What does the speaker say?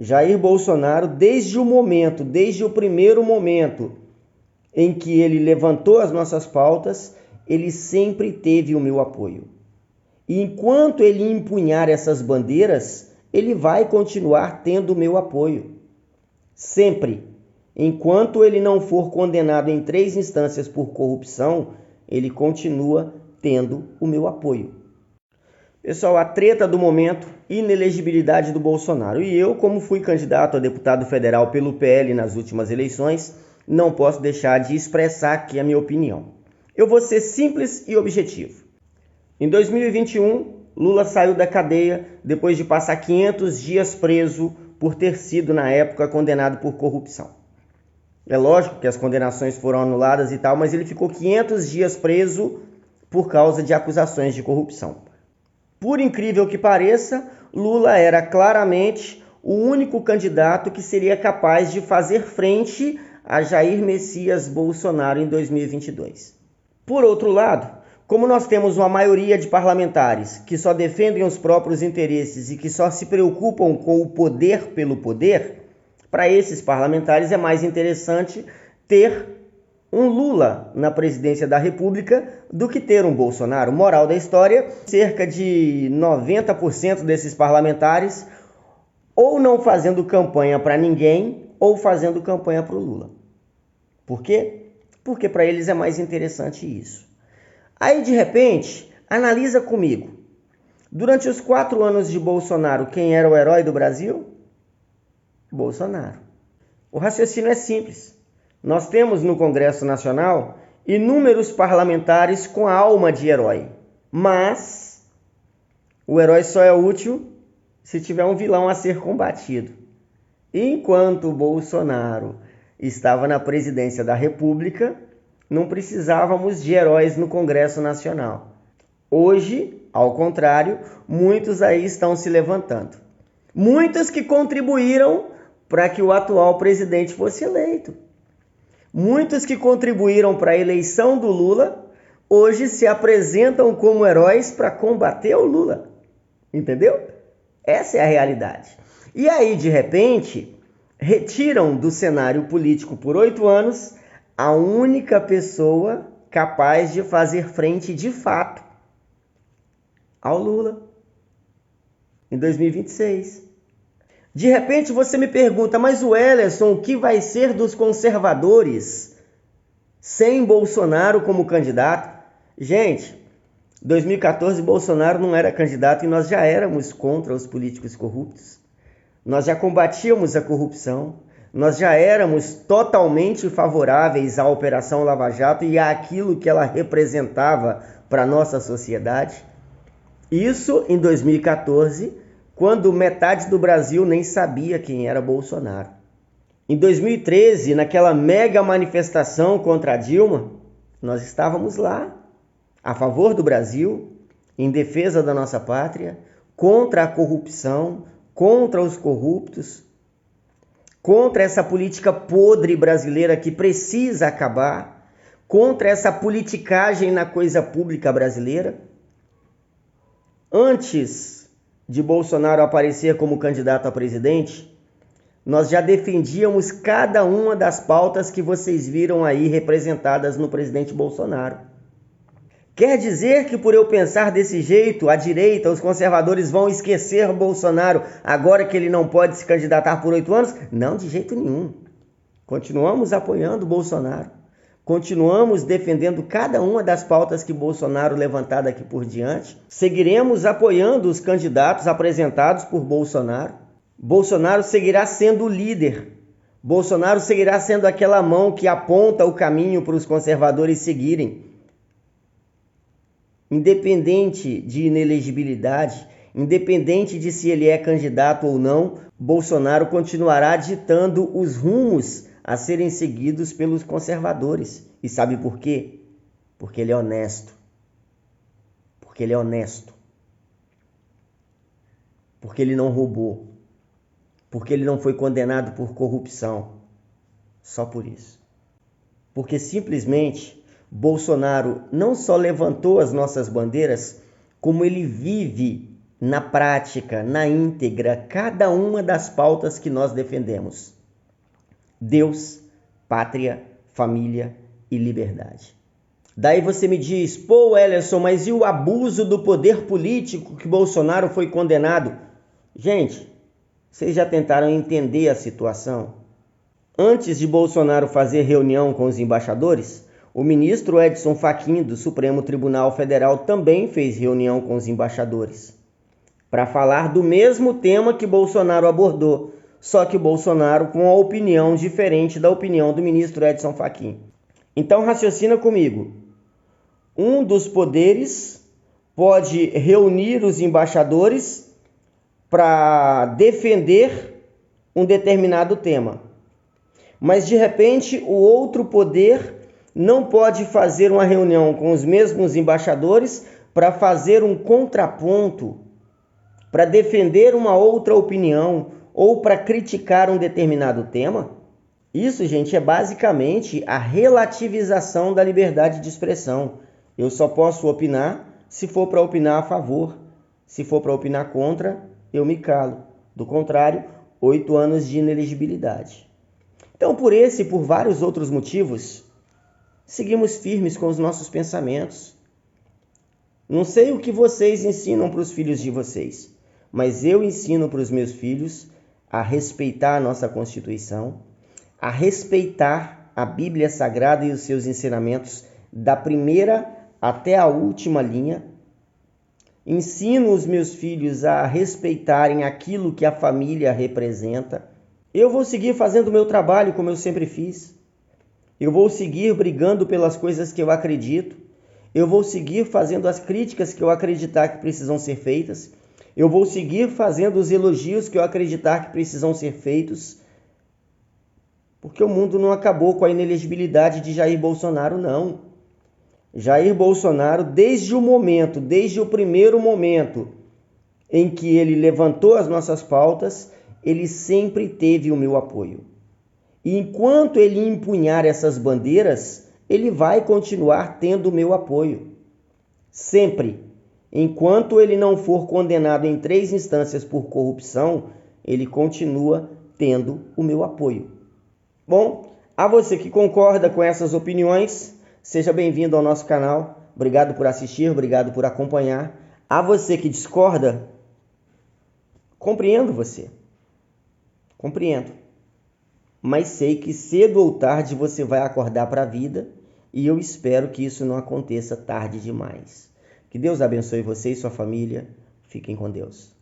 Jair Bolsonaro, desde o primeiro momento em que ele levantou as nossas pautas, ele sempre teve o meu apoio. E enquanto ele empunhar essas bandeiras, ele vai continuar tendo o meu apoio. Sempre. Enquanto ele não for condenado em 3 instâncias por corrupção, ele continua tendo o meu apoio. Pessoal, a treta do momento, inelegibilidade do Bolsonaro. E eu, como fui candidato a deputado federal pelo PL nas últimas eleições, não posso deixar de expressar aqui a minha opinião. Eu vou ser simples e objetivo. Em 2021, Lula saiu da cadeia depois de passar 500 dias preso por ter sido, na época, condenado por corrupção. É lógico que as condenações foram anuladas e tal, mas ele ficou 500 dias preso por causa de acusações de corrupção. Por incrível que pareça, Lula era claramente o único candidato que seria capaz de fazer frente a Jair Messias Bolsonaro em 2022. Por outro lado, como nós temos uma maioria de parlamentares que só defendem os próprios interesses e que só se preocupam com o poder pelo poder, para esses parlamentares é mais interessante ter um Lula na presidência da República do que ter um Bolsonaro. Moral da história, cerca de 90% desses parlamentares ou não fazendo campanha para ninguém ou fazendo campanha para o Lula. Por quê? Porque para eles é mais interessante isso. Aí, de repente, analisa comigo. Durante os 4 anos de Bolsonaro, quem era o herói do Brasil? Bolsonaro. O raciocínio é simples. Nós temos no Congresso Nacional inúmeros parlamentares com a alma de herói. Mas o herói só é útil se tiver um vilão a ser combatido. Enquanto Bolsonaro estava na presidência da República, não precisávamos de heróis no Congresso Nacional. Hoje, ao contrário, muitos aí estão se levantando. Muitos que contribuíram para que o atual presidente fosse eleito. Muitos que contribuíram para a eleição do Lula, hoje se apresentam como heróis para combater o Lula. Entendeu? Essa é a realidade. E aí, de repente, retiram do cenário político por 8 anos a única pessoa capaz de fazer frente de fato ao Lula em 2026. De repente você me pergunta, mas o Wellerson, o que vai ser dos conservadores sem Bolsonaro como candidato? Gente, 2014 Bolsonaro não era candidato e nós já éramos contra os políticos corruptos. Nós já combatíamos a corrupção. Nós já éramos totalmente favoráveis à Operação Lava Jato e àquilo que ela representava para a nossa sociedade. Isso em 2014, quando metade do Brasil nem sabia quem era Bolsonaro. Em 2013, naquela mega manifestação contra a Dilma, nós estávamos lá, a favor do Brasil, em defesa da nossa pátria, contra a corrupção, contra os corruptos, contra essa política podre brasileira que precisa acabar, contra essa politicagem na coisa pública brasileira. Antes de Bolsonaro aparecer como candidato a presidente, nós já defendíamos cada uma das pautas que vocês viram aí representadas no presidente Bolsonaro. Quer dizer que por eu pensar desse jeito, a direita, os conservadores vão esquecer Bolsonaro agora que ele não pode se candidatar por 8 anos? Não, de jeito nenhum. Continuamos apoiando Bolsonaro. Continuamos defendendo cada uma das pautas que Bolsonaro levantar daqui por diante. Seguiremos apoiando os candidatos apresentados por Bolsonaro. Bolsonaro seguirá sendo o líder. Bolsonaro seguirá sendo aquela mão que aponta o caminho para os conservadores seguirem. Independente de inelegibilidade, independente de se ele é candidato ou não, Bolsonaro continuará ditando os rumos a serem seguidos pelos conservadores. E sabe por quê? Porque ele é honesto. Porque ele é honesto. Porque ele não roubou. Porque ele não foi condenado por corrupção. Só por isso. Porque simplesmente Bolsonaro não só levantou as nossas bandeiras, como ele vive na prática, na íntegra, cada uma das pautas que nós defendemos: Deus, pátria, família e liberdade. Daí você me diz: pô, Wellerson, mas e o abuso do poder político que Bolsonaro foi condenado? Gente, vocês já tentaram entender a situação? Antes de Bolsonaro fazer reunião com os embaixadores, o ministro Edson Fachin, do Supremo Tribunal Federal, também fez reunião com os embaixadores para falar do mesmo tema que Bolsonaro abordou, só que Bolsonaro com a opinião diferente da opinião do ministro Edson Fachin. Então raciocina comigo. Um dos poderes pode reunir os embaixadores para defender um determinado tema. Mas de repente o outro poder não pode fazer uma reunião com os mesmos embaixadores para fazer um contraponto, para defender uma outra opinião ou para criticar um determinado tema. Isso, gente, é basicamente a relativização da liberdade de expressão. Eu só posso opinar se for para opinar a favor. Se for para opinar contra, eu me calo. Do contrário, 8 anos de inelegibilidade. Então, por esse e por vários outros motivos, seguimos firmes com os nossos pensamentos. Não sei o que vocês ensinam para os filhos de vocês, mas eu ensino para os meus filhos a respeitar a nossa Constituição, a respeitar a Bíblia Sagrada e os seus ensinamentos da primeira até a última linha. Ensino os meus filhos a respeitarem aquilo que a família representa. Eu vou seguir fazendo o meu trabalho como eu sempre fiz. Eu vou seguir brigando pelas coisas que eu acredito. Eu vou seguir fazendo as críticas que eu acreditar que precisam ser feitas. Eu vou seguir fazendo os elogios que eu acreditar que precisam ser feitos. Porque o mundo não acabou com a inelegibilidade de Jair Bolsonaro, não. Jair Bolsonaro, desde o primeiro momento em que ele levantou as nossas pautas, ele sempre teve o meu apoio. E enquanto ele empunhar essas bandeiras, ele vai continuar tendo o meu apoio. Sempre. Enquanto ele não for condenado em 3 instâncias por corrupção, ele continua tendo o meu apoio. Bom, a você que concorda com essas opiniões, seja bem-vindo ao nosso canal. Obrigado por assistir, obrigado por acompanhar. A você que discorda, compreendo você. Compreendo. Mas sei que cedo ou tarde você vai acordar para a vida e eu espero que isso não aconteça tarde demais. Que Deus abençoe você e sua família. Fiquem com Deus.